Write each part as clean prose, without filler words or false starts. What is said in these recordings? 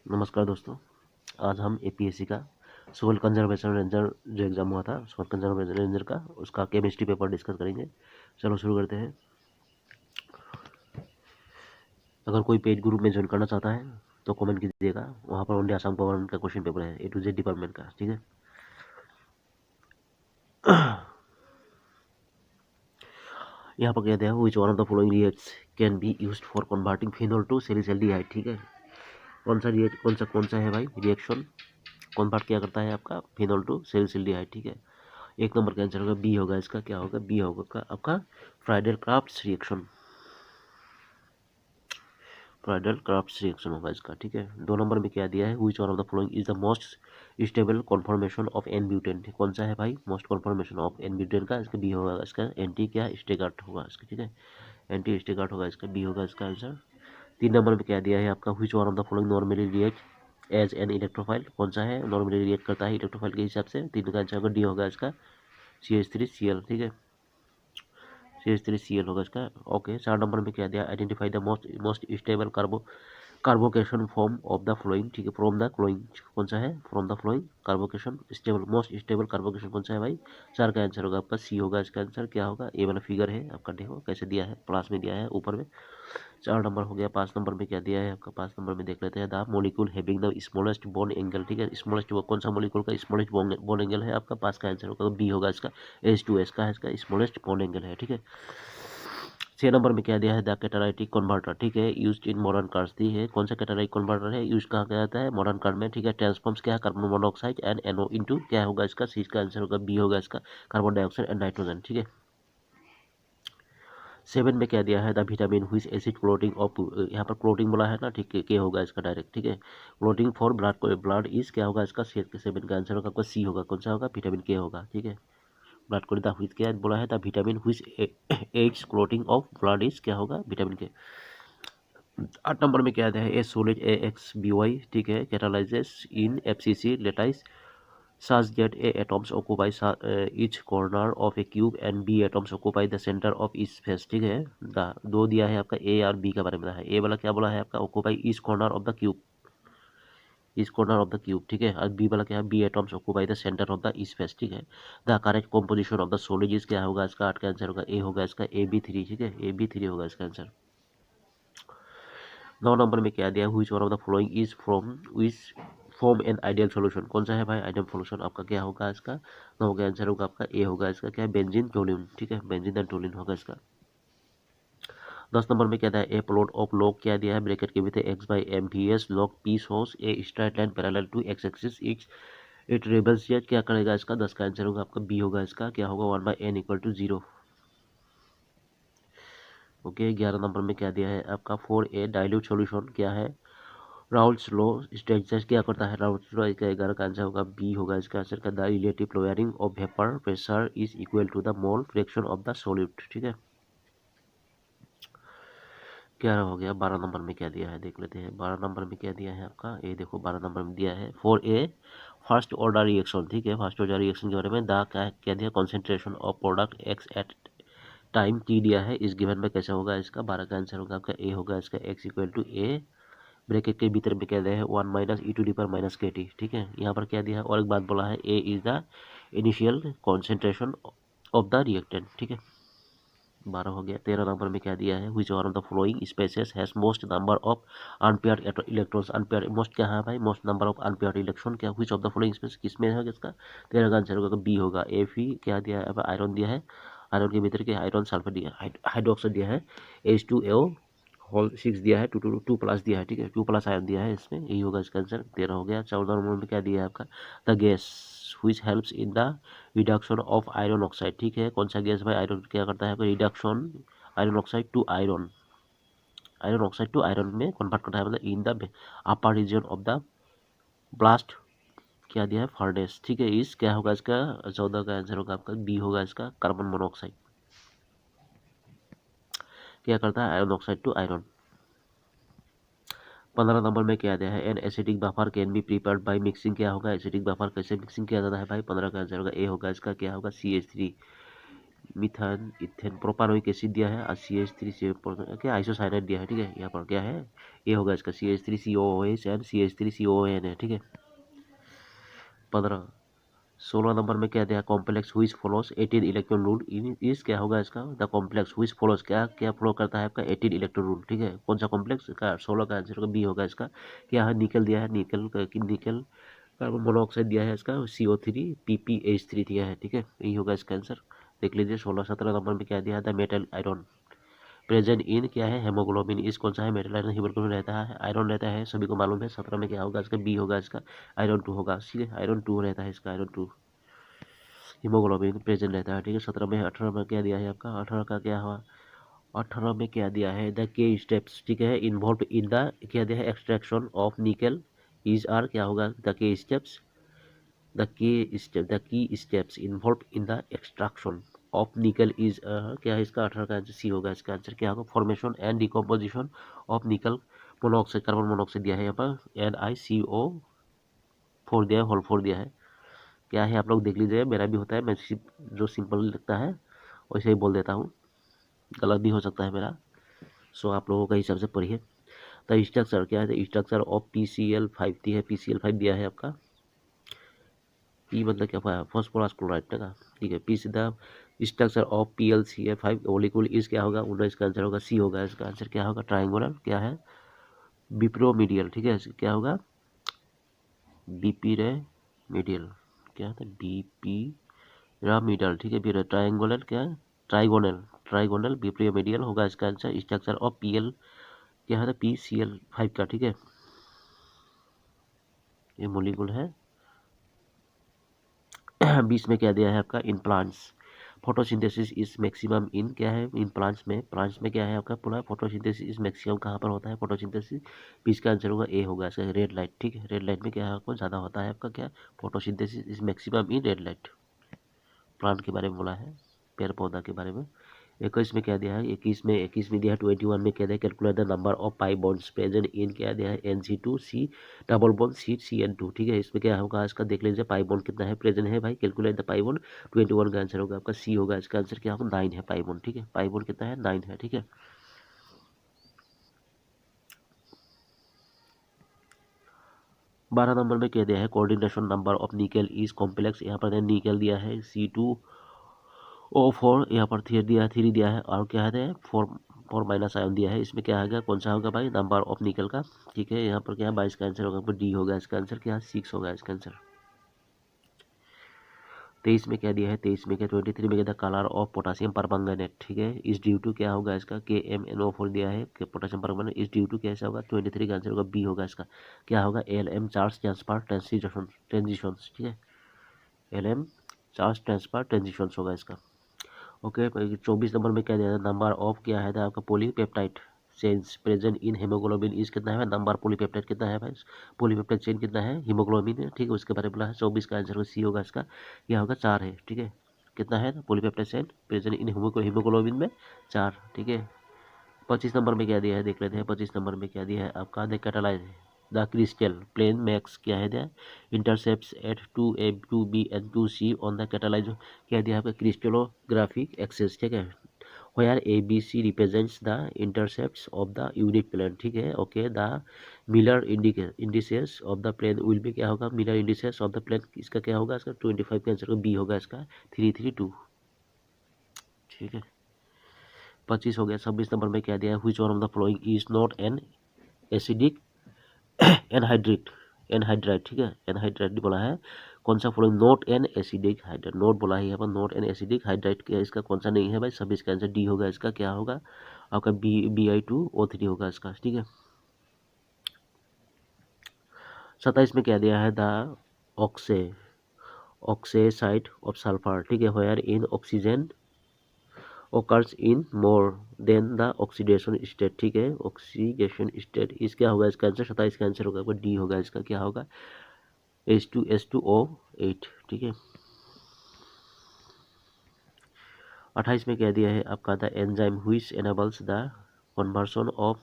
नमस्कार दोस्तों। आज हम एपीएससी का सोयल कंजर्वेशन रेंजर जो एग्ज़ाम हुआ था सोयल कंजर्वेशन रेंजर का उसका केमिस्ट्री पेपर डिस्कस करेंगे। चलो शुरू करते हैं। अगर कोई पेड ग्रुप में ज्वाइन करना चाहता है तो कमेंट कीजिएगा। वहाँ पर ओनली आसाम गवर्नमेंट का क्वेश्चन पेपर है, A to Z डिपार्टमेंट का, ठीक है। यहाँ पर कहते हैं which one of the following reacts can be used for converting phenol to salicylaldehyde, ठीक है। कौन सा है भाई रिएक्शन कन्वर्ट क्या करता है आपका फिनोल टू सैलिसैल्डिहाइड, ठीक है। एक नंबर का आंसर होगा बी होगा इसका, क्या होगा बी होगा आपका Friedl crafts reaction. Friedl crafts reaction होगा इसका, ठीक है। दो नंबर में क्या दिया है which one of the following is the most stable conformation of n butane, कौन सा है भाई most conformation of n butane का, इसका बी होगा इसका एंटी क्या स्टेगार्ट होगा इसका, ठीक है। एंटी स्टेगार्ट होगा इसका, बी होगा इसका आंसर। तीन नंबर में क्या दिया है आपका which one of the following normally react as an electrophile, कौन सा है नॉर्मली रिएक्ट करता है इलेक्ट्रोफाइल के हिसाब से। तीन का आंसर होगा डी होगा इसका CH3Cl, ठीक है। CH3Cl होगा इसका, ओके। चार नंबर में क्या दिया identify the most stable carbocation form of the flowing, ठीक है। फ्रॉम द फ्लोइंग कौन सा है from the flowing carbocation stable most stable carbocation कौन सा है भाई। चार का आंसर होगा आपका सी होगा इसका आंसर, क्या होगा ए वाला फिगर है आपका, देखो कैसे दिया है प्लस में दिया है ऊपर में। चार नंबर हो गया। पाँच नंबर में क्या दिया है आपका, पाँच नंबर में देख लेते हैं the molecule having the smallest bond angle, ठीक है। स्मॉलेस्ट कौन सा मॉलिक्यूल का स्मॉलेस्ट बॉन्ड एंगल है आपका, पाँच का आंसर होगा बी होगा इसका H2S का है, इसका स्मॉलेस्ट बॉन्ड एंगल है, ठीक है। छः नंबर में क्या दिया है द कैटालाइटिक कन्वर्टर, ठीक है, यूज्ड इन मॉडर्न कार्स दी है। कौन सा कैटालाइटिक कन्वर्टर है यूज कहाँ किया जाता है मॉडर्न कार में, ठीक है। ट्रांसफॉर्म्स क्या है carbon monoxide and NO into क्या होगा इसका सी का आंसर होगा बी होगा इसका कार्बन डाइऑक्साइड एंड नाइट्रोजन, ठीक है। सेवन में क्या दिया है the vitamin which acid clotting of, यहाँ पर क्लोटिंग बोला है ना, ठीक है, के होगा इसका डायरेक्ट, ठीक है। क्लोटिंग फॉर ब्लड इज क्या होगा इसका सेवन का आंसर होगा आपका सी होगा, कौन सा होगा विटामिन के होगा, ठीक है। ब्लड को द हुइच क्या बोला है the vitamin which aids clotting of blood is क्या होगा विटामिन के। आठ नंबर में क्या दिया है ए सोलिड AXBY, ठीक है, कैटालाइजेस इन FCC lattice such that A atoms occupy each corner of a cube and B atoms occupy the center of each face, ठीक है। दो दिया है आपका A और B के बारे में है। ए वाला क्या बोला है आपका occupy each corner of the cube, each corner of the cube, ठीक है। और बी वाला क्या है B atoms occupy the center of the each face, ठीक है। The correct composition of the solid is क्या होगा इसका, आठ का आंसर होगा ए होगा इसका AB3, ठीक है, AB3 होगा इसका आंसर। नौ नंबर में क्या दिया which one of the following is from which form an ideal solution, कौन सा है भाई आइडियल सॉल्यूशन आपका क्या होगा इसका। नौ का आंसर होगा आपका ए होगा इसका क्या है बेंजीन टोल्यून, ठीक है, बेंजीन एंड टोल्यून होगा इसका। दस नंबर में क्या दिया ए प्लॉट ऑफ लॉग क्या दिया है ब्रैकेट के भीतर x/m/s log p shows a straight line parallel to x axis it rebels क्या करेगा इसका। दस का आंसर होगा आपका बी होगा इसका, क्या होगा 1/n = 0, ओके। ग्यारह नंबर में क्या दिया है आपका फॉर ए डाइल्यूट सॉल्यूशन क्या है राउल्स लॉ स्ट्रेटस क्या करता है राउल्स लॉ, इसका 11 का आंसर होगा बी होगा इसका आंसर का the relative lowering of vapour pressure is equal to the mole fraction of the solid, ठीक है। 11 हो गया। 12 नंबर में क्या दिया है देख लेते हैं। 12 नंबर में क्या दिया है आपका ये देखो 12 नंबर में दिया है for a first order reaction, ठीक है। फर्स्ट ऑर्डर रिएक्शन के बारे में द क्या दिया concentration of product X at time T दिया है इस गिवन में कैसे होगा इसका। 12 का आंसर होगा आपका ए होगा इसका x = a ब्रैकेट के भीतर में क्या दिया है 1 - e⁻⁻kt, ठीक है। यहाँ पर क्या दिया है और एक बात बोला है a is the initial concentration of the reactant, ठीक है। 12 हो गया। 13 नंबर में क्या दिया है which one of the following species has most number of unpaired electrons, unpaired most क्या है भाई most number of unpaired electron क्या which of the following species किस में है इसका। 13 का आंसर होगा बी होगा Fe क्या दिया है आयरन दिया है, आयरन के भीतर के आयरन सल्फर दिया है हाइड्रोक्साइड दिया है H2O होल 6 दिया है 2 प्लस दिया है, ठीक है, 2 प्लस आयन दिया है इसमें, यही होगा इसका आंसर। 13 हो गया। 14 नंबर में क्या दिया है आपका the gas which helps in the reduction of iron oxide, ठीक है। कौन सा गैस भाई आयरन क्या करता है reduction iron oxide to iron, iron oxide to iron में कन्वर्ट करता है मतलब in the upper region of the blast क्या दिया है फर्नेस, ठीक है। इस क्या होगा इसका 14 का आंसर होगा आपका बी होगा इसका कार्बन मोनोऑक्साइड क्या करता है आयरन ऑक्साइड टू आयरन। 15 नंबर में क्या दिया है an acidic buffer can be prepared by mixing क्या होगा एसिडिक बफर कैसे मिक्सिंग किया जाता है भाई। 15 का आंसर होगा ए होगा इसका क्या होगा CH3 Mithan, ethane, propanoic acid दिया है, CH3 क्या आइसोसाइनाइड दिया है, ठीक है। यहाँ पर क्या है, ये होगा इसका CH3COOH एंड CH3COON है, ठीक है। 15 16 नंबर में क्या दिया, complex which follows 18 electron rule in इस क्या होगा इसका, द कॉम्प्लेक्स हुइच फॉलोस क्या क्या फॉलो करता है आपका 18 इलेक्ट्रॉन रूल, ठीक है। कौन सा कॉम्प्लेक्स का 16 का आंसर होगा बी होगा इसका। क्या है, निकल दिया है, निकल कार्बन मोनोऑक्साइड दिया है इसका CO3 PPH3 दिया है, ठीक है। यही होगा इसका आंसर। देख लीजिए 16 17 नंबर में क्या दिया है, the metal iron present in क्या है, हेमोग्लोबिन। इस कौन सा है, मेटल आयरन हीमोग्लोबिन रहता है, आयरन रहता है, सभी को मालूम है। 17 में क्या होगा इसका, बी होगा इसका, आयरन 2 होगा, ठीक है। आयरन 2 रहता है इसका, आयरन 2 हीमोग्लोबिन प्रेजेंट रहता है, ठीक है। 17 में 18 में क्या दिया है आपका, 18 का क्या हुआ, 18 में क्या दिया है, द के स्टेप्स, ठीक है, इन्वॉल्व इन द क्या दिया है, extraction of nickel is are क्या होगा, the key steps, the key steps involved in the extraction of nickel is क्या है इसका, 18 का आंसर सी होगा। इसका आंसर क्या होगा, फॉर्मेशन एंड डिकम्पोजिशन ऑफ निकल मोनोऑक्साइड, कार्बन मोनोऑक्साइड दिया है यहाँ पर, NiCO4 दिया है, होल 4 दिया है। क्या है आप लोग देख लीजिए, मेरा भी होता है, मैं जो सिंपल लगता है वैसे ही बोल देता हूँ, गलत भी हो सकता है मेरा। सो आप लोगों का हिसाब से पढ़िए। तो स्ट्रक्चर क्या है, स्ट्रक्चर ऑफ PCl5 दी है, PCl5 दिया है आपका। पी मतलब क्या हुआ, फॉस्फोरस क्लोराइड का, ठीक है। पी सीधा स्ट्रक्चर ऑफ PlCl5 मॉलिक्यूल इस क्या होगा, 19 का आंसर होगा सी होगा। इसका आंसर क्या होगा, ट्रायंगुलर क्या है, बिप्रोमीडियल, ठीक है। क्या होगा, बीपीरेमीडियल, क्या था, बीपीरामिडल, ठीक है। फिर ट्रायंगुलर क्या है, ट्राइगोनल, ट्राइगोनल बिप्रोमीडियल होगा इसका आंसर। स्ट्रक्चर ऑफ PL क्या है, PCl5 का, ठीक है। ये मॉलिक्यूल है। 20 में क्या दिया है आपका, in plants photosynthesis is maximum in क्या है, इन प्लांट्स में क्या है आपका, पूरा फोटोसिंथेसिस इज मैक्सिमम कहाँ पर होता है, फोटोसिंथेसिस। बीस का आंसर होगा ए होगा इसका, रेड लाइट, ठीक है। रेड लाइट में क्या है आपको ज़्यादा होता है आपका क्या, photosynthesis is maximum in red light. Plant के बारे में बोला है, पेड़ पौधा के बारे में। 21 में क्या दिया है, 21 में दिया है, 21 में क्या दिया है, calculate the number of pi bonds present in क्या दिया है, NC2C डबल बॉन्ड CN2, ठीक है। इसमें क्या होगा इसका, देख लीजिए पाई बॉन्ड कितना है प्रेजेंट है भाई, कैलकुलेट द पाई बॉन्ड। 21 का आंसर होगा आपका सी होगा। इसका आंसर क्या होगा, 9 है पाई बॉन्ड, ठीक है। पाई बॉन्ड कितना है, 9 है, ठीक है। 12 नंबर में क्या दिया है, coordination number of nickel is complex. यहाँ पर निकल दिया है C2O4, यहाँ पर थ्री दिया है, और क्या है, फोर माइनस आयन दिया है। इसमें क्या आएगा, कौन सा होगा भाई, नंबर ऑफ निकल का, ठीक है। यहाँ पर क्या है, 22 का आंसर होगा, डी होगा इसका आंसर, क्या 6 होगा इसका आंसर। 23 में क्या दिया है, 23 में क्या, 23 में क्या था, कलर ऑफ पोटासियम परमंगनेट, ठीक है, इस ड्यू टू क्या होगा इसका, KMnO4 दिया है कि पोटासियम परमंगनेट इस ड्यू टू कैसा होगा, 23 का आंसर होगा बी होगा इसका। क्या होगा, LM चार्ज ट्रांसफर ट्रांजिशन, ठीक है। LM चार्ज ट्रांसफर ट्रांजिशन होगा इसका। ओके। 24 नंबर में क्या दिया था, नंबर ऑफ क्या है था आपका, polypeptide chains present in haemoglobin is कितना है, नंबर पॉलीपेप्टाइड कितना है भाई, पॉलीपेप्टाइड चेन कितना है हीमोग्लोबिन है, ठीक है। उसके बारे में बोला है। 24 का आंसर सी होगा इसका, क्या होगा 4 है, ठीक है। कितना है polypeptide chain present in haemoglobin में, 4, ठीक है। 25 नंबर में क्या दिया है, देख लेते हैं। 25 नंबर में क्या दिया है आपका, the catalyse the crystal plane max क्या है दिया, intercepts at 2A 2B and 2C on the catalyse क्या दिया है आपका, क्रिस्टलोग्राफिक एक्सेस, ठीक है। where ABC represents the intercepts of the unit plane, ठीक है। Okay. The Miller indices of the plane will be क्या होगा, Miller indices of the plane इसका क्या होगा, इसका 25 का आंसर बी होगा इसका, 332, ठीक है। 25 हो गया। 26 नंबर में क्या दिया है, which one of the following is not an acidic anhydride, anhydride, ठीक है। एनहाइड्राइड बोला है, कौन सा following not an acidic hydride, note बोला है यहाँ पर, नॉट एन एसिडिक हाइड्राइड क्या इसका, कौन सा नहीं है भाई, सब इसका आंसर डी होगा। इसका क्या होगा आपका, Bi2O3 होगा इसका, ठीक है। 27 में क्या दिया है, द ऑक्से ऑक्सेसाइड ऑफ सल्फर, ठीक है, where in oxygen occurs in more than the oxidation state, ठीक है। ऑक्सीडेशन स्टेट इस क्या होगा इसका आंसर, 27 का आंसर होगा डी होगा इसका, क्या होगा H2SO8, ठीक है। 28 में क्या दिया है आपका, the enzyme which enables the conversion of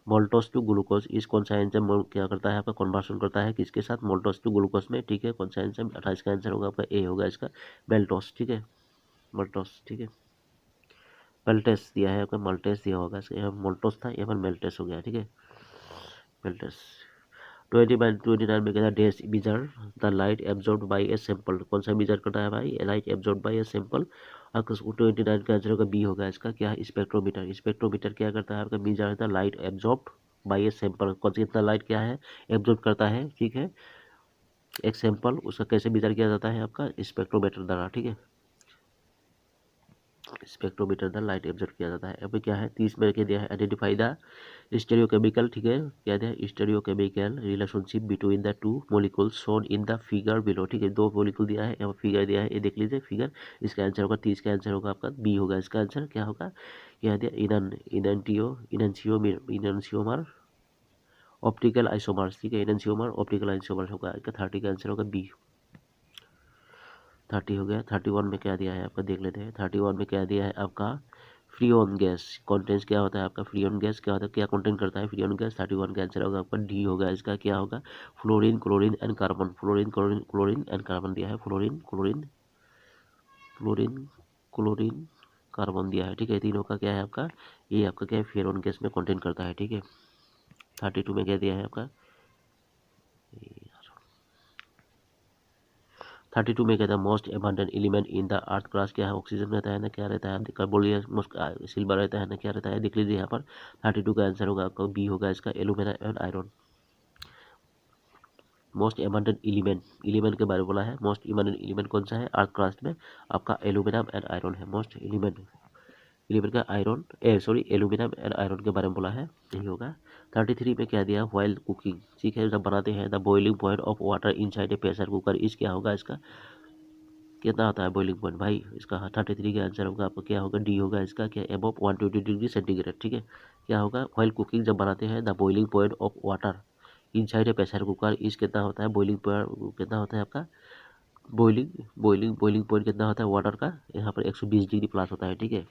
maltose to glucose इस कौन सा एंजाइम क्या करता है आपका, कन्वर्सन करता है किसके साथ, मोल्टोस टू ग्लूकोज में, ठीक है। कौन सा एंजाइम, 28 का आंसर होगा आपका ए होगा इसका, मेल्टोस, ठीक है। मल्टोस, ठीक है। मेल्टेस दिया है आपका, मल्टेस दिया होगा, यहाँ मोल्टोस था, यहाँ पर मेल्टेस हो गया, ठीक है, मेल्टेस। 29 में कहता है dash measure the light absorb by a sample, कौन सा मेजर करता है भाई, light absorb by a sample. आपका 29 का आंसर होगा बी होगा इसका, क्या स्पेक्ट्रोमीटर। स्पेक्ट्रोमीटर क्या करता है आपका, मेजर होता है light absorb by a sample, कौन सा कितना लाइट क्या है एब्जॉर्ब करता है, ठीक है, एक सैंपल, उसका कैसे मेजर किया जाता है आपका स्पेक्ट्रोमीटर द्वारा, ठीक है, स्पेक्ट्रोमीटर द्वारा लाइट एब्जॉर्ब किया जाता है। अभी क्या है 30 में क्या दिया है, आइडेंटिफाई द स्टेरियोकेमिकल, ठीक है, क्या दिया है stereochemical relationship between the two molecules shown in the figure below, ठीक है, दो मॉलिक्यूल दिया है, यहाँ फिगर दिया है, ये देख लीजिए फिगर, इसका आंसर होगा 30 का आंसर होगा आपका बी होगा, इसका आंसर क्या होगा, क्या दिया इनएंशियोमर ऑप्टिकल आइसोमर्स, ठीक है, इनएंशियोमर ऑप्टिकल आइसोमर्स होगा, इसका 30 का आंसर होगा बी। 30 हो गया। 31 में क्या दिया है आपका, देख लेते हैं। 31 में क्या दिया है आपका, फ्रीऑन गैस कॉन्टेंट्स क्या होता है आपका, फ्रीऑन गैस क्या होता है, क्या कंटेंट करता है फ्रीऑन गैस। 31 का आंसर होगा आपका डी होगा, इसका क्या होगा, fluorine chlorine and carbon, fluorine chlorine chlorine and carbon दिया है, fluorine chlorine chlorine chlorine carbon दिया है, ठीक है, तीनों का क्या है आपका, ये आपका क्या है फ्रीऑन गैस में कंटेंट करता है, ठीक है। 32 में क्या दिया है आपका, 32 में कहता है most abundant element in the earth class क्या है, ऑक्सीजन रहता है ना, क्या रहता है, कार्बोलियस सिल्वर रहता है ना, क्या रहता है, देख लीजिए यहाँ पर। 32 का आंसर होगा आपका बी होगा, इसका alumina and iron. Most abundant element, element के बारे में बोला है, मोस्ट एबंडेंट एलिमेंट कौन सा है अर्थ क्लास में, आपका एल्यूमिनियम एंड आयरन है, मोस्ट एलिमेंट एलिमेंट का आयरन एल्यूमिनियम एंड आयरन के बारे में बोला है, यही होगा। 33 में क्या दिया, व्हाइल कुकिंग, ठीक है, जब बनाते हैं the boiling point of water inside a pressure cooker इस क्या होगा, इसका कितना आता है बॉइलिंग पॉइंट भाई, इसका 33 का आंसर होगा आपका क्या होगा, डी होगा, इसका क्या एबव 120 डिग्री सेंटीग्रेड, ठीक है, क्या होगा, व्हाइल कुकिंग जब बनाते हैं the boiling point of water inside a pressure cooker इस कितना होता है, बॉइलिंग पॉइंट कितना होता है आपका, बॉइलिंग पॉइंट कितना होता है वाटर का, यहाँ पर 120 डिग्री प्लस होता है, ठीक है।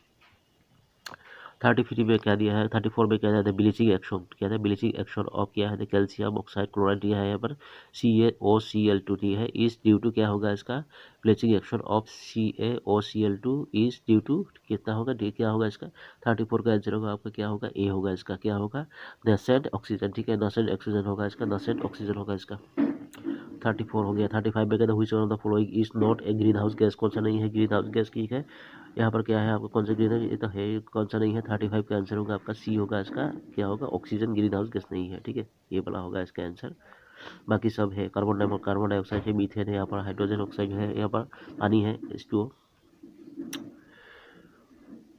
33 में क्या दिया है, 34 में क्या दिया है, ब्लीचिंग एक्शन, क्या है ब्लीचिंग एक्शन ऑफ क्या है, कैल्शियम ऑक्साइड क्लोराइड दिया है यहाँ पर CaOCl2 दी है, इस ड्यू टू क्या होगा इसका, bleaching action of CaOCl2 is due to कितना होगा, डी क्या होगा इसका। 34 का आंसर होगा आपका क्या होगा, ए होगा, इसका क्या होगा, नसेंट ऑक्सीजन, ठीक है, नसेंट ऑक्सीजन होगा इसका, नसेंट ऑक्सीजन होगा इसका। 34 हो गया। 35 में कहते हैं which one of the following is not a green house gas, कौन सा नहीं है ग्रीन हाउस गैस, ठीक है, यहाँ पर क्या है आपका कौन सा ग्रीन है, ये तो है कौन सा नहीं है। 35 का आंसर होगा आपका सी होगा, इसका क्या होगा, ऑक्सीजन ग्रीन हाउस गैस नहीं है, ठीक है, ये वाला होगा इसका आंसर। बाकी सब है, कार्बन डाइऑक्साइड है, मीथेन है, यहाँ पर हाइड्रोजन ऑक्साइड है, यहाँ पर पानी है H2O।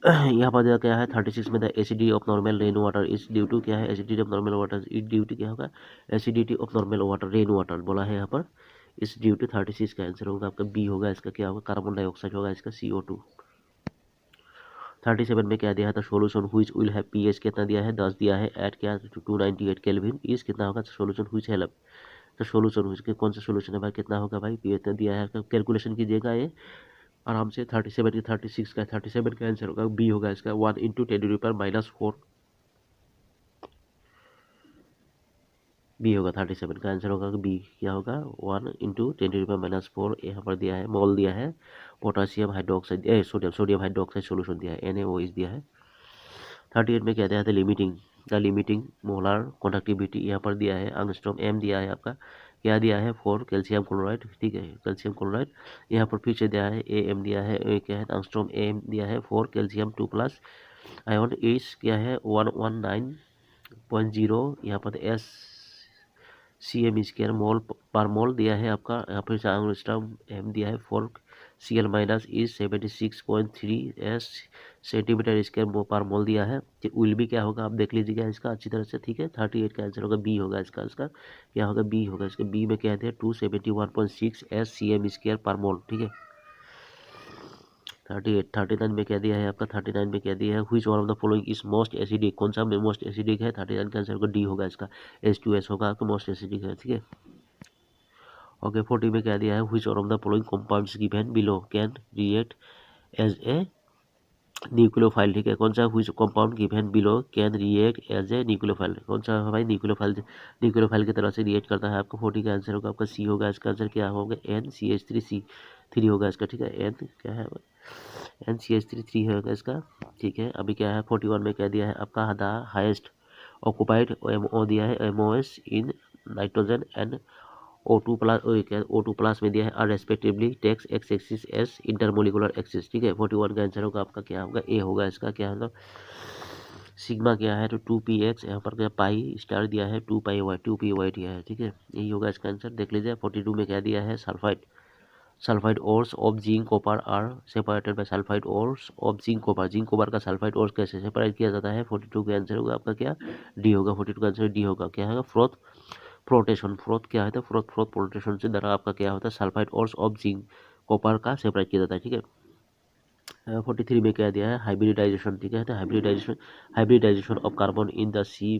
यहाँ पर क्या है 36 में the acidity of normal rain water is due to क्या है, acidity of normal water is due to क्या होगा, acidity of normal water rain water बोला है यहाँ पर, इस ड्यू टू 36 का आंसर होगा आपका बी होगा, इसका क्या होगा, कार्बन डाइऑक्साइड होगा, इसका CO2। 37 में क्या दिया था, solution which will have pH कितना दिया है, 10 दिया है, एट क्या 298 केल्विन इस कितना होगा, सोल्यूशन हुईच हेल्प, तो सोल्यूशन हुईच के कौन सा सोल्यूशन है भाई, कितना होगा भाई, pH दिया है, कैलकुलेशन कीजिएगा ये आराम से। 37 की 36 का 37 का आंसर होगा बी होगा, इसका 1 इंटू 10⁻⁻⁴ बी होगा। 37 का आंसर होगा बी, क्या होगा 1 इंटू 10⁻⁻⁴, यहाँ पर दिया है मोल दिया है, potassium hydroxide sodium hydroxide solution दिया है, NaOH दिया है। 38 में क्या दिया था, लिमिटिंग मोलर कंडक्टिविटी यहाँ पर दिया है, एंगस्ट्रॉम M दिया है आपका, क्या दिया है 4 कैल्शियम क्लोराइड, ठीक है, कैल्शियम क्लोराइड यहाँ पर फिर से दिया है AM दिया है, क्या है एंगस्ट्रॉम AM दिया है 4 कैल्शियम 2+ आयन इस क्या है 119.0, यहाँ पर Cm² मोल पर मोल दिया है आपका, यहाँ पर एंगस्ट्रॉम M दिया है 4 Cl- इज 76.3 S सेंटीमीटर² पर मोल दिया है, विल भी क्या होगा आप देख लीजिएगा इसका अच्छी तरह से, ठीक है। 38 का आंसर होगा बी होगा, इसका क्या होगा बी होगा, इसका बी में क्या है 271.6 S Cm² पर मोल, ठीक है। 39 में क्या दिया है आपका, 39 में क्या दिया है, which one of the following is most acidic, कौन सा मोस्ट एसिडिक है, 39 का आंसर होगा डी होगा, इसका H2S होगा आपका मोस्ट एसिडिक है, ठीक है। ओके 40 में क्या दिया है, which one of the following compounds given below can react as a nucleophile, ठीक है, कौन सा which compound given below can react as a nucleophile, कौन सा है भाई न्यूक्लियोफाइल की तरह से रिएक्ट करता है आपका। 40 का आंसर होगा आपका सी होगा, इसका आंसर क्या होगा NCH3 C3 होगा इसका, ठीक है, N क्या है NCH3 3 होगा इसका, ठीक है। अभी क्या है 41 में क्या दिया है आपका, द हाइएस्ट ऑक्यूपाइड MO दिया है MOS in nitrogen and O2 plus, O2 plus में दिया है respectively takes X axis as intermolecular axis, ठीक है। 41 का आंसर होगा आपका क्या होगा, ए होगा इसका। क्या है सिग्मा क्या है तो 2px, यहाँ पर क्या पाई स्टार दिया है 2py दिया है, ठीक है। यही होगा इसका आंसर। देख लीजिए 42 में क्या दिया है, sulphide ores of zinc copper are separated by sulphide ores of zinc copper का सल्फाइड ओर्स कैसे सेपरेट किया जाता है। 42 का आंसर होगा आपका क्या, डी होगा। 42 का आंसर डी होगा। क्या है फ्रोथ फ्लोटेशन, फ्रोथ क्या है तो फ्रोथ फ्लोटेशन से द्वारा आपका क्या होता है, sulphide ores of zinc copper का सेपरेट किया जाता है, ठीक है। 43 में क्या दिया है, हाइब्रिडाइजेशन, ठीक है। तो hybridization of carbon in the C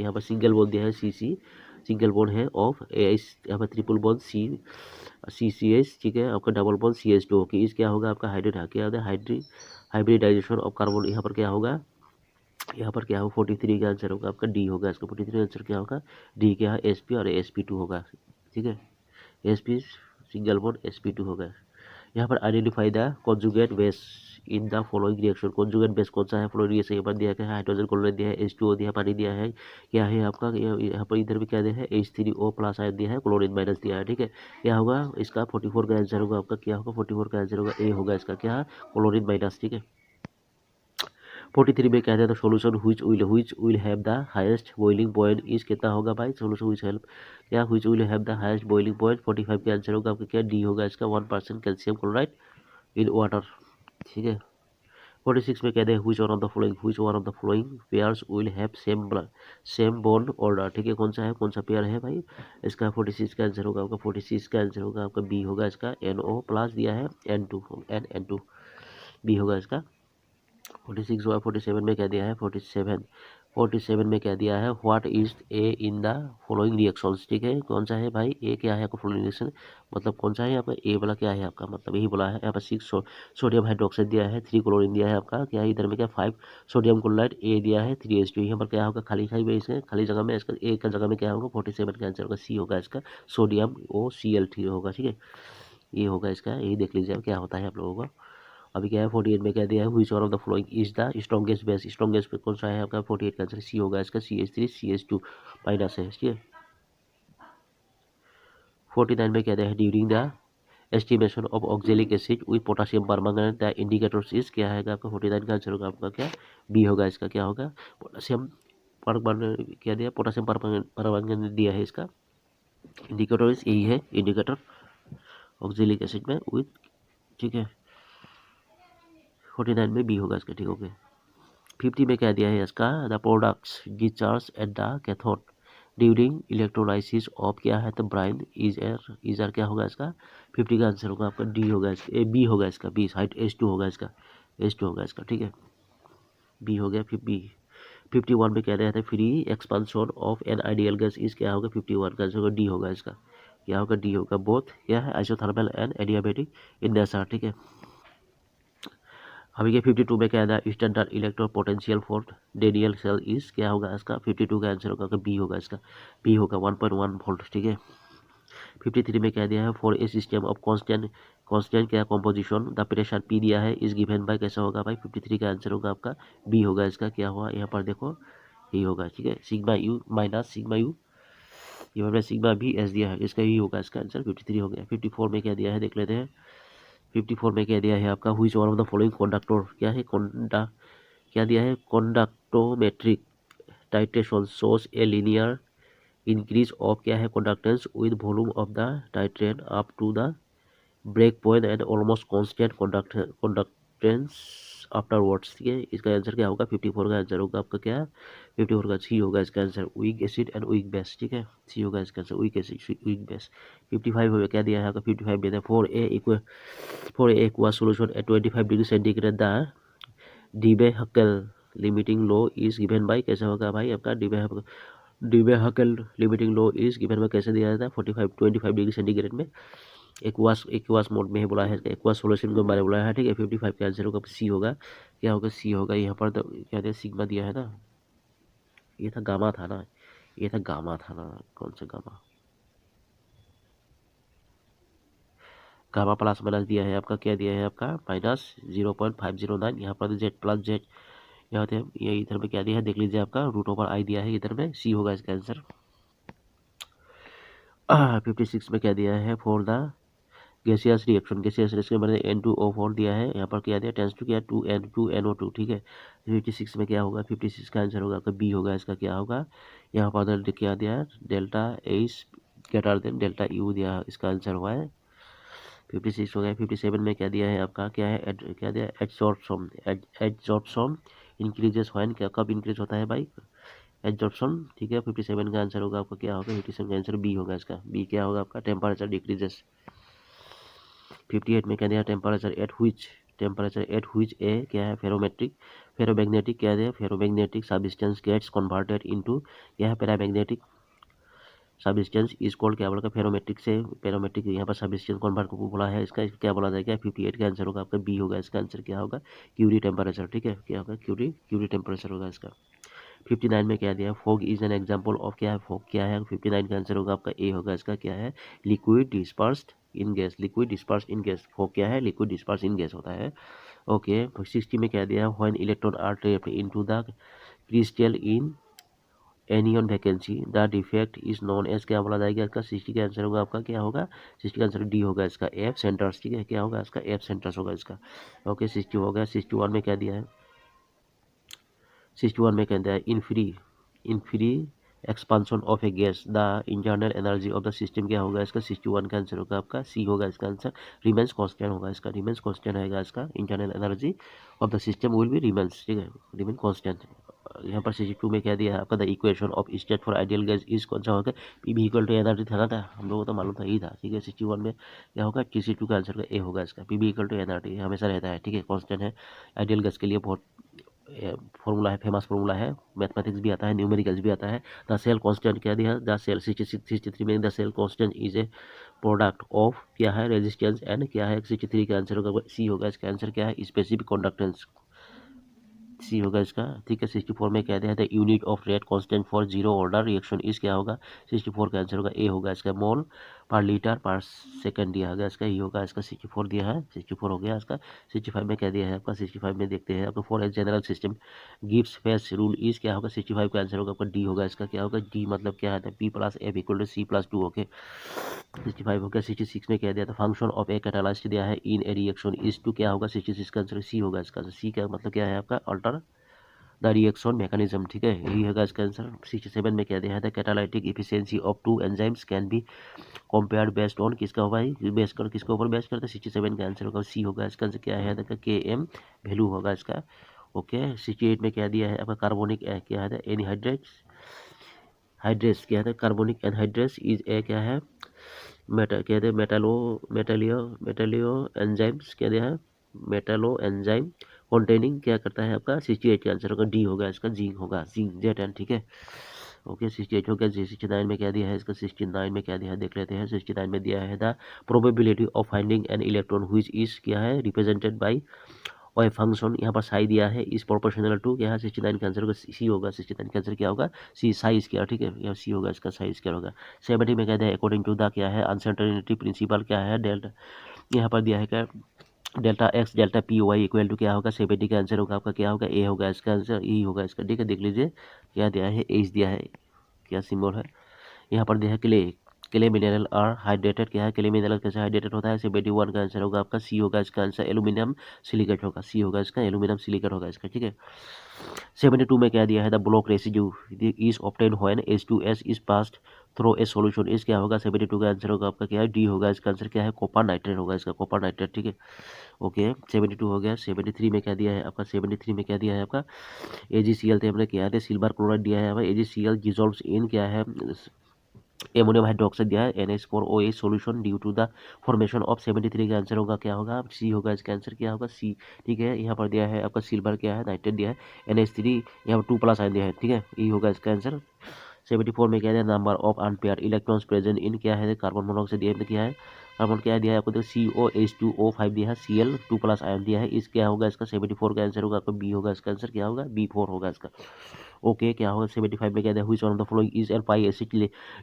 यहाँ पर सिंगल बॉन्ड दिया है सी सिंगल बॉन्ड है ऑफ यहाँ पर ट्रिपल बॉन्ड CCH, ठीक है। आपका डबल बॉन्ड CH2 की इस क्या होगा आपका क्या होता है हाइब्रिडाइजेशन ऑफ कार्बन। यहाँ पर क्या होगा, यहाँ पर क्या होगा 43 का आंसर होगा आपका डी होगा इसका। 43 आंसर क्या होगा, डी क्या है SP और SP2 होगा, ठीक है। SP सिंगल बॉन्ड SP2 होगा। यहाँ पर identify the conjugate base in the following reaction. Conjugate base कौन सा है फॉलोइंग रिएक्शन, यहाँ पर दिया गया है हाइड्रोजन क्लोराइड दिया है, H2O दिया है, पानी दिया है। क्या है आपका यहाँ पर इधर भी क्या दिया है, H3O प्लस आयन दिया है, क्लोरीन माइनस दिया है, ठीक है। क्या होगा इसका 44 का आंसर होगा आपका, क्या होगा 44 का आंसर होगा ए होगा इसका, क्या क्लोरीन माइनस, ठीक है। 43 में कहते हैं तो solution which will have the highest boiling point इस कितना होगा भाई, solution which will have the highest boiling point। 45 का आंसर होगा आपका क्या, डी होगा इसका 1% कैल्शियम क्लोराइड इन वाटर, ठीक है। 46 में कहते हैं which one of the following pairs will have same bond order, ठीक है। कौन सा है, कौन सा पेयर है भाई इसका, 46 का आंसर होगा आपका, 46 का आंसर होगा आपका बी होगा इसका, NO प्लस दिया है N2 बी होगा इसका। 46 और 47 में क्या दिया है, 47 में क्या दिया है, what is a in the following reactions, ठीक है। कौन सा है भाई, ए क्या है आपका फॉलोइंग रिएक्शन, मतलब कौन सा है आपका ए वाला क्या है आपका, मतलब यही बोला है। यहाँ पर 6 सोडियम हाइड्रोक्साइड दिया है, 3 क्लोरीन दिया है आपका, क्या है इधर में क्या 5 सोडियम क्लोराइड ए दिया है, 3H2। यहाँ पर क्या होगा खाली खाली जगह में इसका ए का जगह में क्या होगा, 47 का आंसर होगा सी होगा इसका, सोडियम OCl3 होगा, ठीक है। ये होगा इसका, यही देख लीजिए अब क्या होता है आप लोगों का। अभी क्या है 48 में क्या दिया है, which one of the following is the strongest base, strongest base कौन सा है आपका, 48 का आंसर सी होगा इसका, CH3 CH2 माइनस है, ठीक है। 49 में क्या दिया है, during the estimation of oxalic acid with potassium permanganate the indicators is, क्या है आपका 49 का आंसर होगा आपका क्या, बी होगा इसका। क्या होगा पोटेशियम परमैंगनेट, क्या दिया पोटेशियम परमैंगनेट दिया है इसका, इंडिकेटर इज यही है इंडिकेटर ऑक्जेलिक एसिड में विद, ठीक है। 49 में बी होगा इसका, ठीक हो गया। 50 में क्या दिया है इसका, the products discharge at the cathode during electrolysis of, क्या है तो ब्राइन इजर क्या होगा इसका, 50 का आंसर होगा आपका डी होगा इसका, बी होगा इसका, बी साइड H2 होगा इसका, H2 होगा इसका, ठीक है। बी हो गया। फिर बी 51 में कह रहे थे free expansion of an ideal gas is, क्या होगा 51 का आंसर होगा डी होगा इसका, क्या होगा डी होगा, बोथ क्या है isothermal and adiabatic in nature, ठीक है। अभी के 52 में क्या है, standard electrode potential for Daniell cell is, क्या होगा इसका 52 का आंसर होगा बी होगा इसका, बी होगा 1.1 वोल्ट, ठीक है। 53 में क्या दिया है, for a system of constant क्या कंपोजिशन द प्रेशर पी दिया है इज गिवन बाय, कैसा होगा भाई 53 का आंसर होगा आपका बी होगा इसका। क्या हुआ यहाँ पर देखो यही होगा, ठीक है, sigma you minus sigma you, यहाँ पर सिग्मा भी एस दिया है, इसका ही होगा इसका आंसर 53 हो गया। 54 में क्या दिया है देख लेते हैं। 54 में क्या दिया है आपका, which one of the following conductor, क्या है क्या दिया है, conductometric titration shows a linear increase of, क्या है conductance with volume of the titrant up to the break point and almost constant conductance afterwards, ठीक है। इसका आंसर क्या होगा 54 का आंसर होगा आपका क्या, 54 का सी होगा इसका answer, weak acid and weak base, ठीक है। सी होगा इसका answer weak acid weak base. 55 में क्या दिया है आपका 55 में for a aqua solution at 25 degree centigrade the Debye Huckel limiting law is given by, कैसा होगा भाई आपका Debye Huckel limiting law is given by, कैसे दिया जाता है 25 डिग्री सेंटीग्रेड में एक्वास मोड में ही बोला है, एक्वास सॉल्यूशन के बारे में बोला है, ठीक है। 55 का आंसर होगा सी होगा, क्या होगा सी होगा। यहाँ पर तो क्या दिया सिग्मा दिया है ना, ये था गामा था ना, ये था गामा था ना, कौन सा गामा गामा प्लस माइनस दिया है आपका, क्या दिया है आपका -0.509, यहाँ पर जेड प्लस जेड, यहाँ पे ये इधर में क्या दिया है देख लीजिए, आपका √i दिया है इधर में, सी होगा इसका आंसर। 56 में क्या दिया है for the gaseous reaction, gaseous reaction मैंने N2O4 दिया है, यहाँ पर क्या दिया टेंस टू क्या 2N2NO2, ठीक है। 56 में क्या होगा, 56 का आंसर होगा आपका बी होगा इसका, क्या होगा यहाँ पर क्या दिया है delta S greater than delta U दिया, इसका आंसर हुआ है 56 हो गया। 57 में क्या दिया है आपका, क्या है क्या दिया एड्सॉर्प्शन, एड्सॉर्प्शन इंक्रीजेस व्हेन, क्या कब इंक्रीज होता है भाई एड्सॉर्प्शन, ठीक है। 57 का आंसर होगा आपका क्या होगा, 57 का आंसर बी होगा इसका, बी क्या होगा आपका टेम्परेचर डिक्रीजेस। 58 में क्या दिया टेम्परेचर एट व्हिच ए क्या है फेरोमेट्रिक, फेरोमैग्नेटिक क्या है ferromagnetic substance gets converted into क्या है पैरामैग्नेटिक सब्सटेंस इज कॉल्ड, क्या बोला फेरोमेट्रिक से पैरामेट्रिक यहाँ पर सब्सटेंस कन्वर्ट को बोला है, इसका क्या बोला जाएगा 58 का आंसर होगा आपका बी होगा इसका आंसर, क्या होगा क्यूरी टेम्परेचर, ठीक है, क्या होगा क्यूरी टेम्परेचर होगा इसका। 59 में क्या दिया fog is an example of, क्या है फॉग क्या है, 59 का आंसर होगा आपका ए होगा इसका, क्या है लिक्विड डिस्पर्स्ड इन गैस, लिक्विड डिस्पर्स्ड इन गैस, फॉग क्या है लिक्विड डिस्पर्स्ड इन गैस होता है। ओके 60 में क्या दिया when electron are trapped into the crystal in anion vacancy the defect is known as, क्या बोला जाएगा इसका 60 का आंसर होगा आपका क्या होगा 60 का आंसर डी होगा इसका एफ सेंटर्स, ठीक है, क्या होगा इसका एफ सेंटर्स होगा इसका। ओके 60 हो गया। 61 में क्या दिया है 61 में कहता है in free expansion of a gas the internal energy of the system, क्या होगा इसका 61 का आंसर होगा आपका सी होगा इसका आंसर, रिमेंस कांस्टेंट होगा इसका, रिमेंस कांस्टेंट रहेगा इसका, internal energy of the system will be remains, ठीक है रिमेन कांस्टेंट। यहाँ पर 62 में क्या दिया है आपका the equation of state for ideal gas is कौन सा होगा पी इक्वल टू एनर्जी था ना, हम लोगों को तो मालूम था यही था, ठीक है। 61 में क्या होगा 62 का आंसर ए होगा इसका, पी इक्वल टू एनर्जी हमेशा रहता है, ठीक है कांस्टेंट है आइडियल गैस के लिए, बहुत फॉर्मूला है, फेमस फॉर्मूला है, मैथमेटिक्स भी आता है, न्यूमेरिकल्स भी आता है। द सेल कांस्टेंट क्या दिया द सेल 63 में the cell constant is a product of क्या है रेजिस्टेंस एंड क्या है 63 का आंसर होगा सी होगा इसका आंसर, क्या है स्पेसिफिक कंडक्टेंस, सी होगा इसका, ठीक है। 64 में क्या दिया है unit of rate constant for zero order reaction इस क्या होगा 64 का आंसर होगा ए होगा इसका, मोल पर लीटर पर सेकंड दिया होगा इसका, ये होगा इसका 64 दिया है 64 हो गया इसका। 65 में क्या दिया है आपका 65 में देखते हैं आपको for a general system gives face rule is, क्या होगा 65 का आंसर होगा आपका डी होगा इसका, क्या होगा डी मतलब क्या है P plus F equal to C plus 2, okay 65 हो गया। 66 में क्या दिया था फंक्शन ऑफ ए कैटालाइस्ट दिया है इन ए रिएक्शन इज टू, क्या होगा 66 का आंसर सी होगा इसका, सी का मतलब क्या है आपका अल्टर द रिएक्शन मैकेनिज्म, ठीक है यही होगा इसका आंसर। 67 में क्या दिया था catalytic efficiency of two enzymes can be compared based on, किसका होगा बेस्ड कर किसके ऊपर बेस्ड करते हैं 67 का आंसर होगा सी होगा इसका आंसर, क्या है के एम वैल्यू होगा इसका। ओके 68 में क्या दिया है आपका कार्बोनिक क्या है एनहाइड्रेट्स हाइड्रेट्स, क्या है कार्बोनिक एनहाइड्रेट्स इज ए क्या है कहते हैं मेटालियो एंजाइम्स, क्या दिया है मेटालो एंजाइम कॉन्टेनिंग, क्या करता है आपका 68 का आंसर होगा डी होगा इसका, जिंक होगा जिंक जेड, ठीक है। ओके 68 हो गया। 69 में क्या दिया है इसका 69 में क्या दिया है देख लेते हैं। 69 में दिया है the probability of finding an electron which is, क्या है रिप्रेजेंटेड बाय और ए फंक्शन, यहाँ पर साई दिया है इज प्रोपोर्शनल टू, क्या है 69 का आंसर होगा सी होगा, 69 का आंसर क्या होगा सी साई स्क्वायर, ठीक है यह सी होगा इसका साई स्क्वायर होगा। 70 में कहते हैं अकॉर्डिंग टू द क्या है अनसर्टेनिटी प्रिंसिपल, क्या है डेल्टा, यहाँ पर दिया है क्या delta X delta P Y equal to, क्या होगा 70 का आंसर होगा आपका क्या होगा ए होगा इसका आंसर, ई होगा इसका, ठीक है देख लीजिए क्या दिया है एच दिया है, क्या सिंबल है यहाँ पर दिया है क्ले मिनरल आर हाइड्रेटेड, क्या है क्ले मिनरल कैसे हाइड्रेटेड होता है 71 का आंसर होगा आपका सी होगा इसका आंसर, एल्यूमिनियम सिलिकेट होगा सी होगा इसका, एल्यूमिनियम सिलिकेट होगा इसका, ठीक है। 72 में क्या दिया है the block residue is obtain when H2S is passed through a solution is, क्या होगा 72 का आंसर होगा आपका क्या है डी होगा इसका आंसर, क्या है कॉपर नाइट्रेट होगा इसका, कॉपर नाइट्रेट, ठीक है। ओके 72 हो गया। 73 में क्या दिया है आपका 73 में क्या दिया है आपका AgCl थे हमने क्या है सिल्वर क्लोराइड दिया है AgCl डिसॉल्व्स इन, क्या है एमोनियम हाइड्रोक्साइड दिया है NH4OH solution due to the formation of 73 का आंसर होगा क्या होगा सी होगा इसका आंसर, क्या होगा सी, ठीक है। यहाँ पर दिया है आपका सिल्वर क्या है नाइट्रेट दिया है NH3 यहाँ पर 2+ आयन दिया है, ठीक है ये होगा इसका आंसर 74 में क्या दिया, number of unpair electrons present in क्या है, कार्बन मोनोऑक्साइड दिया है, क्या है कार्बन क्या दिया है आपको, तो COH2O5 दिया है, Cl2+ आयन दिया है। इस क्या होगा इसका 74 का आंसर होगा आपका बी होगा, इसका आंसर क्या होगा B4 होगा इसका। ओके क्या होगा 75 में क्या दिया, which one of the following is an pi acid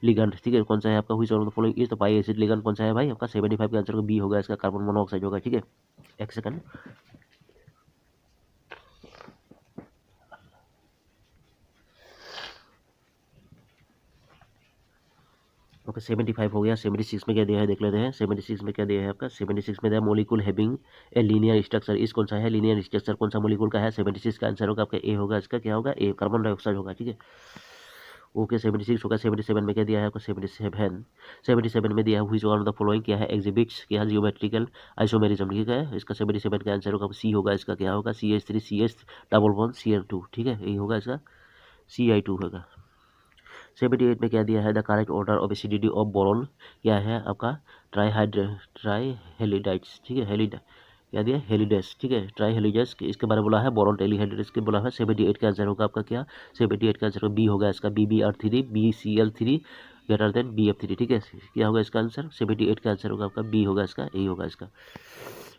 ligand, ठीक है कौन सा है आपका, which one of the following is the pi acid ligand, कौन सा है भाई आपका 75 का आंसर बी होगा, इसका कार्बन मोनोऑक्साइड होगा, ठीक है। एक सेकंड। ओके 75 हो गया। 76 में क्या दिया है देख लेते हैं। 76 में क्या दिया है आपका, 76 में दिया molecule having a linear structure, इस कौन सा है लीनियर स्ट्रक्चर, कौन सा मोलिकुल का है, 76 का आंसर होगा आपका ए होगा, इसका क्या होगा ए, कार्बन डाइऑक्साइड होगा, ठीक है। ओके 76 होगा। 77 में क्या दिया है आपको, 77 में दिया है which one of the following क्या है, एग्जिबिट्स क्या है जियोमेट्रिकल आइसोमेरिज्म, ठीक है। इसका 77 का आंसर होगा सी होगा, इसका क्या होगा CH3 CH double bond Cl2, ठीक है यही होगा इसका Ci2 होगा। 78 में क्या दिया है, the correct order of acidity of boron क्या है आपका, ट्राईहेलिडाइट्स, ठीक है हेलिड क्या दिया हेलिडेस, ठीक है ट्राईहेलिडेस, इसके बारे में बोला है बोरॉन टेलीहेड्रेस के बोला है। 78 का आंसर होगा आपका क्या, 78 का आंसर बी होगा इसका BbR3 BCl3 greater than BF3, ठीक है क्या होगा इसका आंसर 78 का आंसर होगा आपका बी होगा, इसका यही होगा इसका।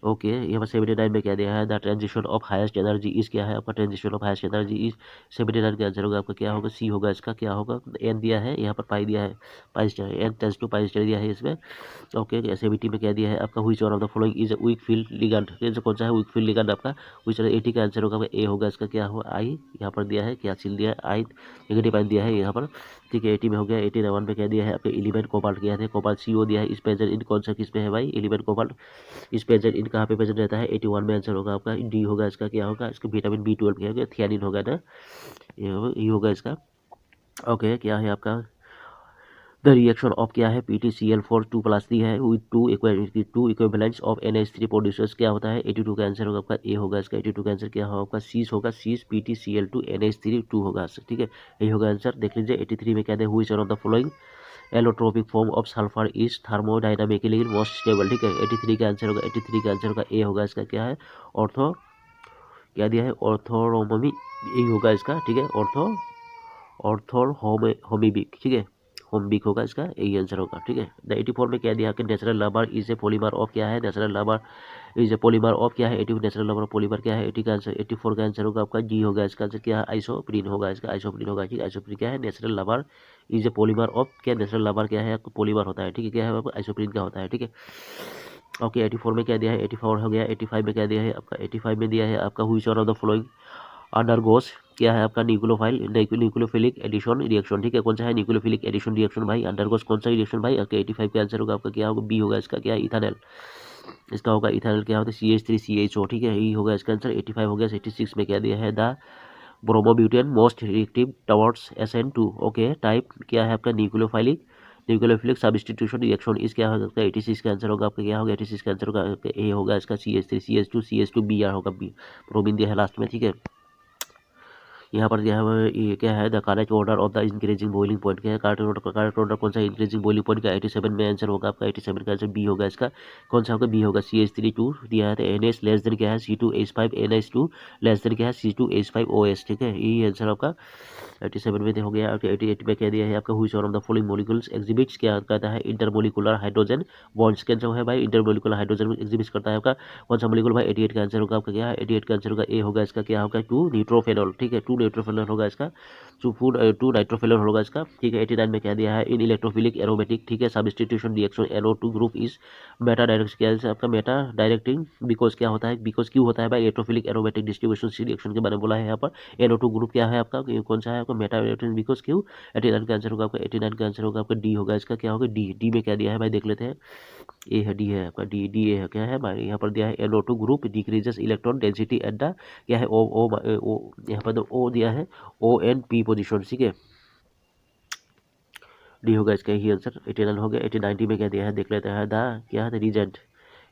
ओके यहाँ पर 79 में क्या दिया है, the transition of highest energy is क्या है आपका, transition of highest energy is 79 का आंसर होगा आपका क्या होगा सी होगा, इसका क्या होगा एन दिया है, यहाँ पर पाई दिया है, pi star n tends to pi star दिया है इसमें। ओके 70 में क्या दिया है आपका, which one of the following is weak field ligand, कौन सा है वीक फील्ड लिगेंड आपका, व्हिच 80 का आंसर होगा ए होगा, इसका क्या होगा आई, यहाँ पर दिया है क्या चिल दिया है आई नेगेटिव आइन दिया है यहाँ पर, ठीक है 80 में हो गया। 81 में क्या दिया है आपके एलिमेंट कोबाल्ट क्या है, कोबाल्ट CO दिया है, इस प्रेजेंट इन कौन सा किस में है भाई एलिमेंट कोबाल्ट, इस प्रेजेंट इन कहाँ पे प्रेजेंट रहता है 81 में, आंसर होगा आपका डी होगा, इसका क्या होगा इसका विटामिन B12 क्या होगा थियानिन होगा ना, ये होगा इसका। ओके क्या है आपका, द रिएक्शन ऑफ क्या है PtCl4 2+ दी है with two equivalents of NH3 producers क्या होता है 82 का आंसर होगा आपका ए होगा, इसका 82 का आंसर क्या होगा आपका सीस होगा, सीस PtCl2 NH3 2 होगा, ठीक है यही होगा आंसर। देख लीजिए 83 में क्या है, which one of the following allotropic form of sulphur is thermodynamically most stable, ठीक है 83 का आंसर होगा, 83 का आंसर होगा ए होगा, इसका क्या है ऑर्थो क्या दिया है ऑर्थोरोमी, यही होगा इसका, ठीक है ऑर्थोर होमिबिक, ठीक है होमबिक होगा, इसका यही आंसर होगा, ठीक है। द 84 में क्या दिया कि natural rubber is a polymer of क्या है, natural rubber is a polymer of क्या है 80 नेचुरल रबर पॉलीमर क्या है 80 का आंसर 84 का आंसर होगा आपका जी होगा, इसका आंसर क्या है आइसोप्रीन होगा, इसका आइसोप्रीन होगा, ठीक है आइसोप्रीन क्या है natural rubber is a polymer of क्या नेचुरल रबर क्या है आपको पॉलीमर होता है, ठीक है क्या है आपको आइसोप्रीन का होता है, ठीक है। ओके 84 में क्या दिया है 84 हो गया। 85 में क्या दिया है आपका 85 में दिया है आपका which one of the following undergoes क्या है आपका न्यूक्लियोफिलिक एडिशन रिएक्शन, ठीक है कौन सा है न्यूक्लियोफिलिक एडिशन रिएक्शन भाई अंडरगोस कौन सा रिएक्शन भाई। ओके 85 का आंसर होगा आपका क्या होगा बी होगा, इसका क्या है इथानल, इसका होगा इथानल क्या होता है CH3CHO, ठीक है यही होगा इसका आंसर 85 हो गया। 86 में क्या दिया है the bromobutane most reactive towards SN2, okay type क्या है आपका न्यूक्लियोफिलिक सब्स्टिट्यूशन रिएक्शन, इस क्या होगा 86 का आंसर होगा आपका क्या होगा 86 का आंसर होगा ए होगा, इसका CH3CH2 Br होगा बी ब्रोमीन दिया है लास्ट में, ठीक है। यहाँ पर दिया है ये क्या है the correct order of the increasing boiling point क्या है, करेक्ट ऑर्डर कौन सा इंक्रीजिंग बॉइलिंग पॉइंट का 87 में आंसर होगा आपका 87 का आंसर बी होगा, इसका कौन सा होगा बी होगा CH3 2 दिया है NH लेस देन क्या है C2H5 NH2 लेस देन क्या है C2H5 OS, ठीक है यही आंसर आपका 87 में हो गया। 88 में क्या दिया है आपका which one of the following molecules exhibits क्या कहता है इंटरमोलिकुलर हाइड्रोजन बॉन्ड्स, कैंसर है भाई इंटरमोलिकुलर हाइड्रोजन एग्जिबिट्स करता है आपका कौन सा मॉलिक्यूल भाई 88 का आंसर होगा आपका क्या है 88 का आंसर होगा ए होगा, इसका क्या होगा 2 न्यूट्रोफेनॉल, ठीक है 2 न्यूट्रोफेनॉल होगा इसका 2 नाइट्रोफेनॉल होगा इसका, ठीक है। 89 में क्या दिया है इन इलेक्ट्रोफिलिक एरोमेटिक, ठीक है substitution reaction NO2 group is Meta direct क्या है आपका मेटा डायरेक्टिंग बिकॉज क्या होता है बिकॉज क्यों होता है भाई इलेक्ट्रोफिलिक एरोमेटिक डिस्ट्रीब्यूशन रिएक्शन के बारे में बोला है यहाँ पर NO2 ग्रुप क्या है आपका कौन सा है आपका मेटा डायरेक्टिंग बिकॉज क्यों 89 का आंसर होगा आपका 89 का आंसर होगा आपका डी होगा, इसका क्या होगा डी में क्या दिया है भाई देख लेते हैं ए है डी है आपका डी ए है क्या है भाई यहाँ पर दिया है NO2 group decreases electron density at the क्या है ओ यहाँ पर ओ दिया है ON-P पोजिशन, ठीक है डी होगा इसका ही आंसर 89 हो गया। 90 में क्या दिया है देख लेते हैं द क्या है रीजेंट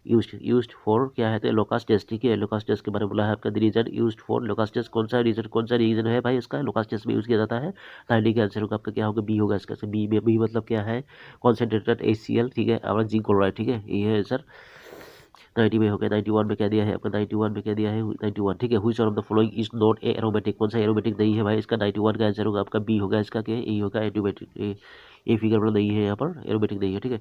यूज्ड फॉर क्या है लोकस टेस्ट, ठीक है लोकस टेस्ट के बारे में बोला है आपका reagent used for Lucas test कौन सा रीजन है भाई इसका लोकस टेस्ट में यूज किया जाता है, 90 का आंसर होगा आपका क्या होगा बी होगा इसका बी में बी मतलब क्या है कॉन्सेंट्रेटेड HCl, ठीक है और जिंक क्लोराइड, ठीक है ये है आंसर। 90 में हो गया। 91 में क्या दिया है आपका, 91 में क्या दिया है 91, ठीक है। Which one of the following is not a aromatic, कौन सा एरोमेटिक नहीं है भाई इसका, 91 का आंसर होगा आपका बी होगा इसका, क्या ए होगा एरोमेटिक, ए फिगर में नहीं है यहाँ पर, एरोमेटिक नहीं है, ठीक है।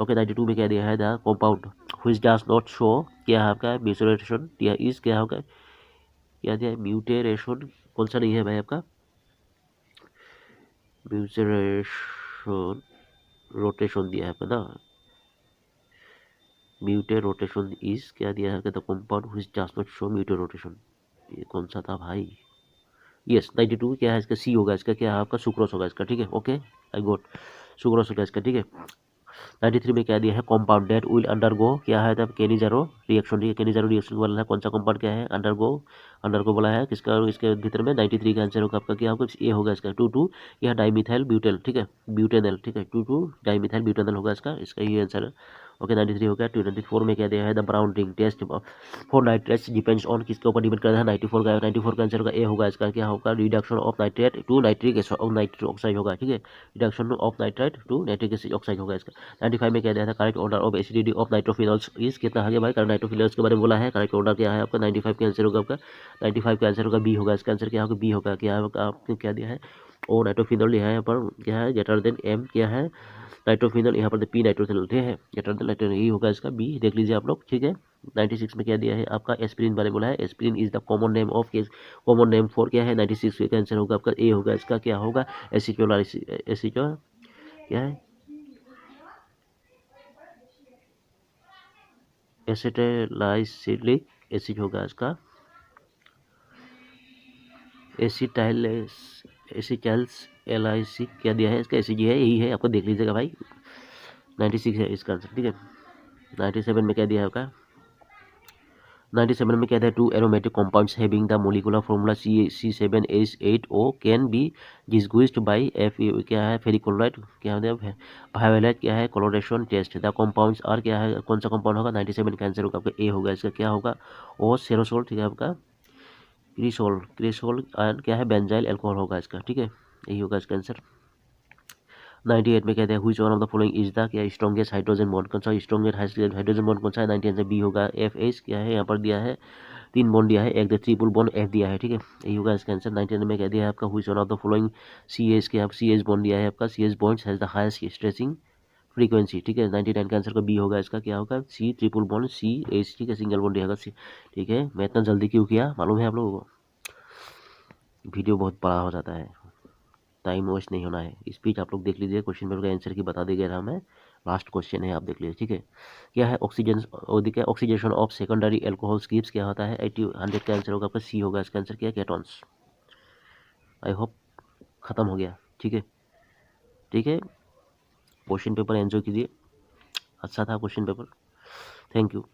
ओके 92 में क्या दिया है, the compound which does not show, क्या है आपका म्यूटेशन, या इज क्या होगा, क्या दिया है म्यूटेशन, कौन सा नहीं है भाई आपका म्यूटेशन, रोटेशन दिया है आपका ना, म्यूटेड रोटेशन इज क्या दिया है the compound which does not show muted rotation, ये कौन सा था भाई, यस 92 क्या है इसका, सी होगा इसका, क्या है आपका सुक्रोस होगा इसका, ठीक है। ओके आई गोट सुक्रोस होगा इसका, ठीक है। 93 में क्या दिया है, कंपाउंड दैट विल अंडरगो, क्या है तब केनिजारो रिएक्शन, ठीक है। केनिजारो रिएक्शन वाला है, कौन सा कंपाउंड क्या है, अंडरगो, अंडरगो बोला है किसका, इसके भीतर में 93 का आंसर होगा आपका क्या होगा, ए होगा इसका 22, यह डाइमिथाइल ब्यूटेल, ठीक है, ब्यूटेनल, ठीक है 22 डाइमिथाइल ब्यूटेनल होगा इसका, इसका ये आंसर है। ओके 93 हो गया। 24 में क्या दिया है, the brown ring test for nitrates depends on, किसके ऊपर डिपेंड करता है, 94 का, 94 का आंसर होगा ए होगा इसका, क्या होगा reduction of nitrate to nitric nitric oxide होगा, ठीक है, reduction of nitrate to nitric oxide होगा इसका। 95 में क्या दिया था, correct order of acidity of nitrophenols is, कितना आ गया भाई, नाइट्रोफिनॉल्स के बारे में बोला है, करेक्ट ऑर्डर क्या है आपका 95 का आंसर होगा आपका, 95 का आंसर होगा बी होगा इसका आंसर, क्या होगा बी होगा, क्या होगा आपको क्या दिया है, ओ नाइट्रोफिनॉल यहाँ पर क्या है ग्रेटर देन एम, क्या है नाइट्रोफिनल, यहाँ पर पी नाइट्रोफिनल, ठीक है ग्रेटर देन नाइट्रोफिनल, यही होगा इसका बी, देख लीजिए आप लोग, ठीक है। 96 में क्या दिया है आपका, एस्पिरिन बारे में बोला है, aspirin is the common name of, common name for क्या है, 96 का आंसर होगा आपका ए होगा इसका, क्या होगा एसिटोल क्या है एसिटाइलिक एसिड होगा इसका, एसिटाइल एसिटाइल्स एलाइसिक क्या दिया है इसका, एसिड है, यही है आपको देख लीजिएगा भाई, 96 है इसका आंसर, ठीक है। 97 में क्या दिया है आपका, 97 में क्या था, two aromatic compounds having the molecular formula C7H8O can be distinguished by F, क्या है फेरिक्लोराइड, क्या होता है वायोलेट, क्या है chlorination test, the compounds are, क्या है कौन सा कंपाउंड होगा, 97 का आंसर होगा आपका ए होगा इसका, क्या होगा ओ सेरोसोल, ठीक है आपका क्रिसोल, क्रिसोल एंड क्या है बेंजाइल अल्कोहल होगा इसका, ठीक है यही होगा इसका आंसर। 98 में कहते हैं which one of the following is the, क्या स्ट्रॉन्गेस्ट हाइड्रोजन बॉन्ड, कौन सा स्ट्रॉन्गेस्ट हाइड्रोजन बॉन्ड कौन सा है, 90 आंसर बी होगा एफ एच, क्या है यहाँ पर दिया है 3 बॉन्ड दिया है, एक द ट्रिपल बॉन्ड एफ दिया है, ठीक है यही होगा इसका आंसर। 99 में कह दिया है आपका which one of the following C H, के आप सी एच बॉन्ड दिया है आपका, C H bond has the highest stretching frequency, ठीक है 99 का आंसर का बी होगा इसका, क्या होगा C triple bond C H, ठीक है सिंगल बॉन्ड दिया होगा, ठीक है। मैं इतना जल्दी क्यों किया मालूम है आप लोगों को, वीडियो बहुत बड़ा हो जाता है, टाइम वेस्ट नहीं होना है। स्पीच आप लोग देख लीजिए, क्वेश्चन पेपर का आंसर की बता दिया था मैं, लास्ट क्वेश्चन है आप देख लीजिए, ठीक है। क्या है ऑक्सीजन, क्या oxidation of secondary alcohol keeps, क्या होता है 80 100 का आंसर होगा आपका सी होगा इसका आंसर, क्या है केटॉन्स। आई होप खत्म हो गया, ठीक है, ठीक है। क्वेश्चन पेपर एंजॉय कीजिए, अच्छा था क्वेश्चन पेपर, थैंक यू।